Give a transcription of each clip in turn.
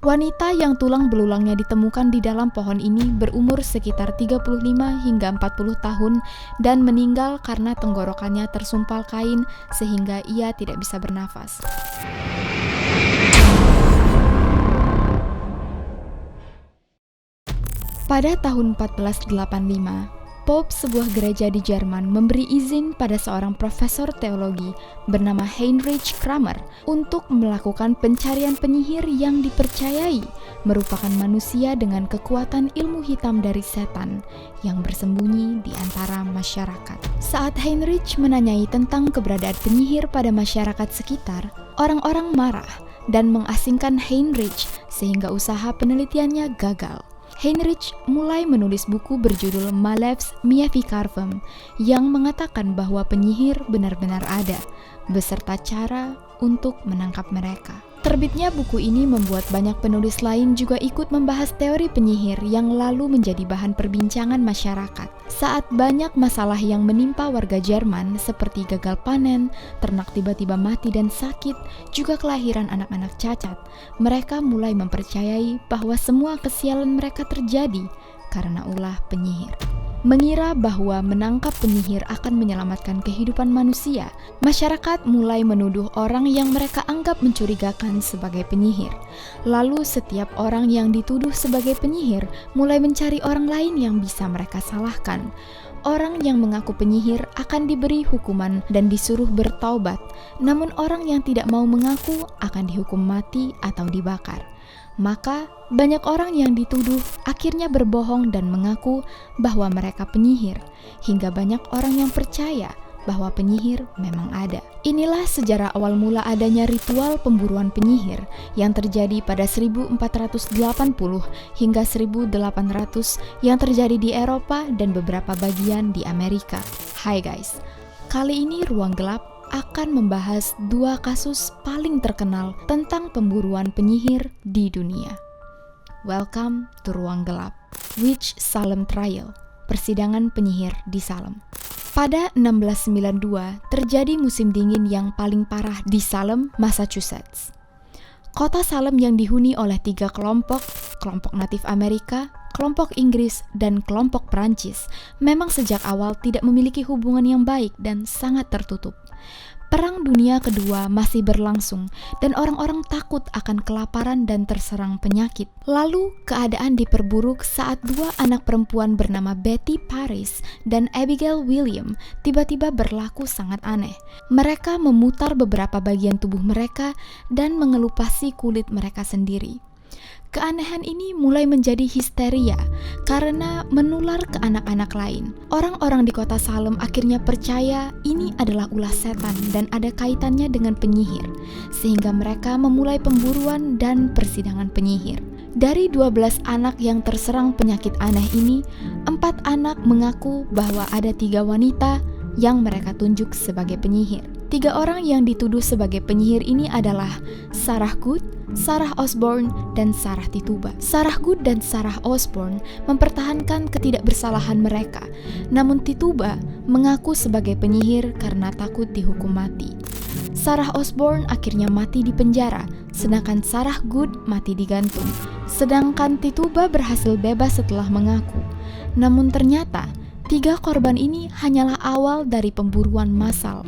Wanita yang tulang belulangnya ditemukan di dalam pohon ini berumur sekitar 35 hingga 40 tahun dan meninggal karena tenggorokannya tersumpal kain sehingga ia tidak bisa bernafas. Pada tahun 1485, Pope sebuah gereja di Jerman memberi izin pada seorang profesor teologi bernama Heinrich Kramer untuk melakukan pencarian penyihir yang dipercayai merupakan manusia dengan kekuatan ilmu hitam dari setan yang bersembunyi di antara masyarakat. Saat Heinrich menanyai tentang keberadaan penyihir pada masyarakat sekitar, orang-orang marah dan mengasingkan Heinrich sehingga usaha penelitiannya gagal. Heinrich mulai menulis buku berjudul Malefice Maleficarum yang mengatakan bahwa penyihir benar-benar ada, beserta cara untuk menangkap mereka. Terbitnya buku ini membuat banyak penulis lain juga ikut membahas teori penyihir yang lalu menjadi bahan perbincangan masyarakat. Saat banyak masalah yang menimpa warga Jerman seperti gagal panen, ternak tiba-tiba mati dan sakit, juga kelahiran anak-anak cacat, mereka mulai mempercayai bahwa semua kesialan mereka terjadi karena ulah penyihir. Mengira bahwa menangkap penyihir akan menyelamatkan kehidupan manusia, masyarakat mulai menuduh orang yang mereka anggap mencurigakan sebagai penyihir. Lalu setiap orang yang dituduh sebagai penyihir mulai mencari orang lain yang bisa mereka salahkan. Orang yang mengaku penyihir akan diberi hukuman dan disuruh bertaubat, namun orang yang tidak mau mengaku akan dihukum mati atau dibakar. Maka banyak orang yang dituduh akhirnya berbohong dan mengaku bahwa mereka penyihir, hingga banyak orang yang percaya bahwa penyihir memang ada. Inilah sejarah awal mula adanya ritual pemburuan penyihir yang terjadi pada 1480 hingga 1800 yang terjadi di Eropa dan beberapa bagian di Amerika. Hai guys, kali ini Ruang Gelap akan membahas dua kasus paling terkenal tentang pemburuan penyihir di dunia. Welcome to Ruang Gelap, Witch Salem Trial, persidangan penyihir di Salem. Pada 1692, terjadi musim dingin yang paling parah di Salem, Massachusetts. Kota Salem yang dihuni oleh 3 kelompok natif Amerika, kelompok Inggris, dan kelompok Perancis, memang sejak awal tidak memiliki hubungan yang baik dan sangat tertutup. Perang Dunia Kedua masih berlangsung dan orang-orang takut akan kelaparan dan terserang penyakit. Lalu keadaan diperburuk saat 2 anak perempuan bernama Betty Paris dan Abigail William tiba-tiba berlaku sangat aneh. Mereka memutar beberapa bagian tubuh mereka dan mengelupasi kulit mereka sendiri. Keanehan ini mulai menjadi histeria karena menular ke anak-anak lain. Orang-orang di kota Salem akhirnya percaya ini adalah ulah setan dan ada kaitannya dengan penyihir, sehingga mereka memulai pemburuan dan persidangan penyihir. Dari 12 anak yang terserang penyakit aneh ini, 4 anak mengaku bahwa ada 3 wanita yang mereka tunjuk sebagai penyihir. 3 orang yang dituduh sebagai penyihir ini adalah Sarah Good, Sarah Osborne, dan Sarah Tituba. Sarah Good dan Sarah Osborne mempertahankan ketidakbersalahan mereka, namun Tituba mengaku sebagai penyihir karena takut dihukum mati. Sarah Osborne akhirnya mati di penjara, sedangkan Sarah Good mati digantung. Sedangkan Tituba berhasil bebas setelah mengaku. Namun ternyata 3 korban ini hanyalah awal dari pemburuan massal.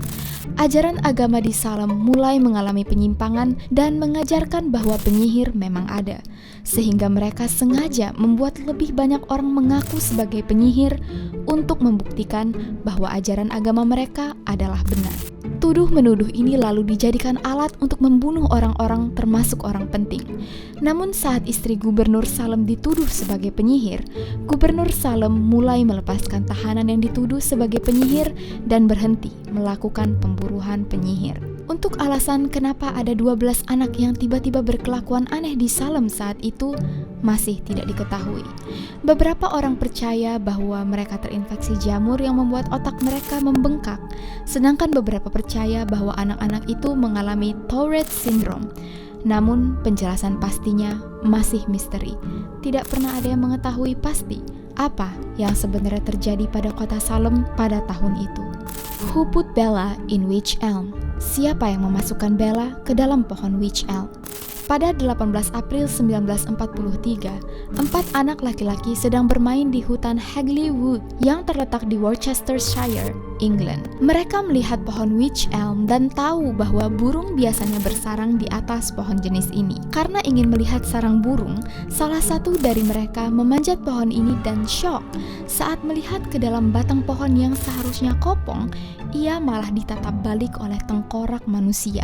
Ajaran agama di Salem mulai mengalami penyimpangan dan mengajarkan bahwa penyihir memang ada, sehingga mereka sengaja membuat lebih banyak orang mengaku sebagai penyihir untuk membuktikan bahwa ajaran agama mereka adalah benar. Tuduh-menuduh ini lalu dijadikan alat untuk membunuh orang-orang termasuk orang penting. Namun saat istri Gubernur Salem dituduh sebagai penyihir, Gubernur Salem mulai melepaskan tahanan yang dituduh sebagai penyihir dan berhenti melakukan pemburuan penyihir. Untuk alasan kenapa ada 12 anak yang tiba-tiba berkelakuan aneh di Salem saat itu masih tidak diketahui. Beberapa orang percaya bahwa mereka terinfeksi jamur yang membuat otak mereka membengkak, sedangkan beberapa percaya bahwa anak-anak itu mengalami Tourette syndrome. Namun penjelasan pastinya masih misteri. Tidak pernah ada yang mengetahui pasti apa yang sebenarnya terjadi pada kota Salem pada tahun itu. Who put Bella in Witch Elm? Siapa yang memasukkan Bella ke dalam pohon Witch Elm? Pada 18 April 1943, 4 anak laki-laki sedang bermain di hutan Hagley Wood yang terletak di Worcestershire, England. Mereka melihat pohon wych elm dan tahu bahwa burung biasanya bersarang di atas pohon jenis ini. Karena ingin melihat sarang burung, salah satu dari mereka memanjat pohon ini dan syok saat melihat ke dalam batang pohon yang seharusnya kopong, ia malah ditatap balik oleh tengkorak manusia.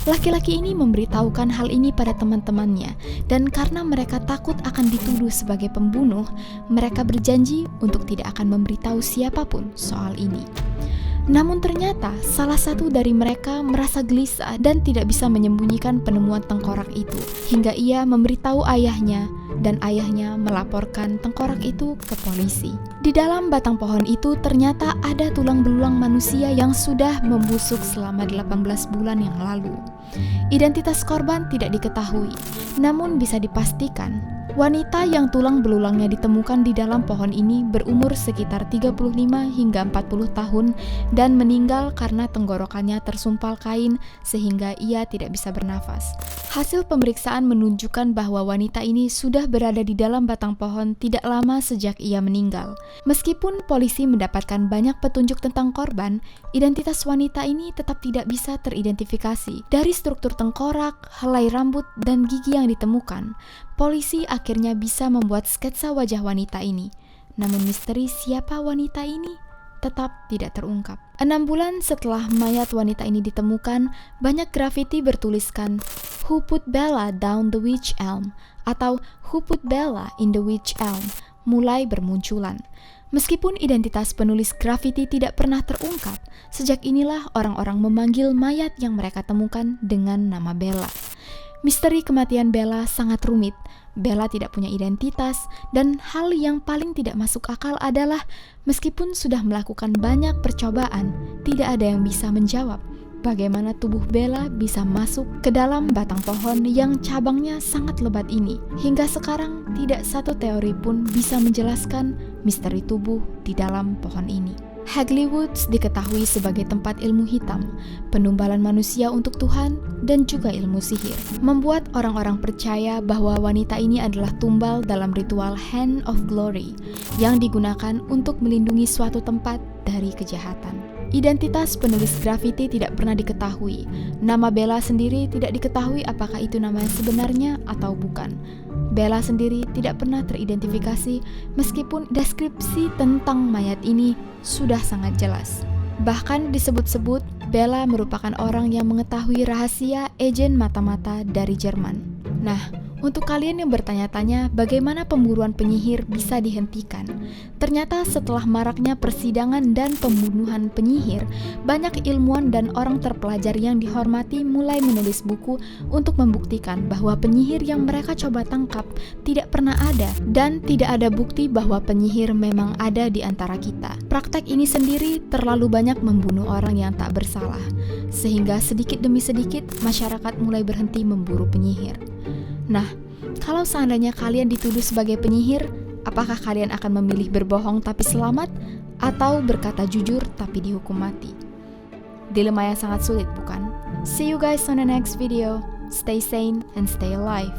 Laki-laki ini memberitahukan hal ini pada teman-temannya, dan karena mereka takut akan dituduh sebagai pembunuh, mereka berjanji untuk tidak akan memberitahu siapapun soal ini. Namun ternyata salah satu dari mereka merasa gelisah dan tidak bisa menyembunyikan penemuan tengkorak itu, hingga ia memberitahu ayahnya, dan ayahnya melaporkan tengkorak itu ke polisi. Di dalam batang pohon itu ternyata ada tulang belulang manusia yang sudah membusuk selama 18 bulan yang lalu. Identitas korban tidak diketahui, namun bisa dipastikan wanita yang tulang belulangnya ditemukan di dalam pohon ini berumur sekitar 35 hingga 40 tahun dan meninggal karena tenggorokannya tersumpal kain sehingga ia tidak bisa bernafas. Hasil pemeriksaan menunjukkan bahwa wanita ini sudah berada di dalam batang pohon tidak lama sejak ia meninggal. Meskipun polisi mendapatkan banyak petunjuk tentang korban, identitas wanita ini tetap tidak bisa teridentifikasi. Dari struktur tengkorak, helai rambut, dan gigi yang ditemukan, polisi akhirnya bisa membuat sketsa wajah wanita ini. Namun misteri siapa wanita ini tetap tidak terungkap. 6 bulan setelah mayat wanita ini ditemukan, banyak grafiti bertuliskan "Who put Bella down the wych elm?" atau "Who put Bella in the wych elm?" mulai bermunculan. Meskipun identitas penulis grafiti tidak pernah terungkap, sejak inilah orang-orang memanggil mayat yang mereka temukan dengan nama Bella. Misteri kematian Bella sangat rumit. Bella tidak punya identitas, dan hal yang paling tidak masuk akal adalah meskipun sudah melakukan banyak percobaan, tidak ada yang bisa menjawab bagaimana tubuh Bella bisa masuk ke dalam batang pohon yang cabangnya sangat lebat ini. Hingga sekarang tidak satu teori pun bisa menjelaskan misteri tubuh di dalam pohon ini. Hagley Woods diketahui sebagai tempat ilmu hitam, penumbalan manusia untuk Tuhan, dan juga ilmu sihir, membuat orang-orang percaya bahwa wanita ini adalah tumbal dalam ritual Hand of Glory yang digunakan untuk melindungi suatu tempat dari kejahatan. Identitas penulis grafiti tidak pernah diketahui. Nama Bella sendiri tidak diketahui apakah itu nama sebenarnya atau bukan. Bella sendiri tidak pernah teridentifikasi meskipun deskripsi tentang mayat ini sudah sangat jelas. Bahkan disebut-sebut Bella merupakan orang yang mengetahui rahasia agen mata-mata dari Jerman. Nah, untuk kalian yang bertanya-tanya bagaimana pemburuan penyihir bisa dihentikan, ternyata setelah maraknya persidangan dan pembunuhan penyihir, banyak ilmuwan dan orang terpelajar yang dihormati mulai menulis buku untuk membuktikan bahwa penyihir yang mereka coba tangkap tidak pernah ada, dan tidak ada bukti bahwa penyihir memang ada di antara kita. Praktek ini sendiri terlalu banyak membunuh orang yang tak bersalah, sehingga sedikit demi sedikit masyarakat mulai berhenti memburu penyihir. Nah, kalau seandainya kalian dituduh sebagai penyihir, apakah kalian akan memilih berbohong tapi selamat, atau berkata jujur tapi dihukum mati? Dilema yang sangat sulit, bukan? See you guys on the next video. Stay sane and stay alive.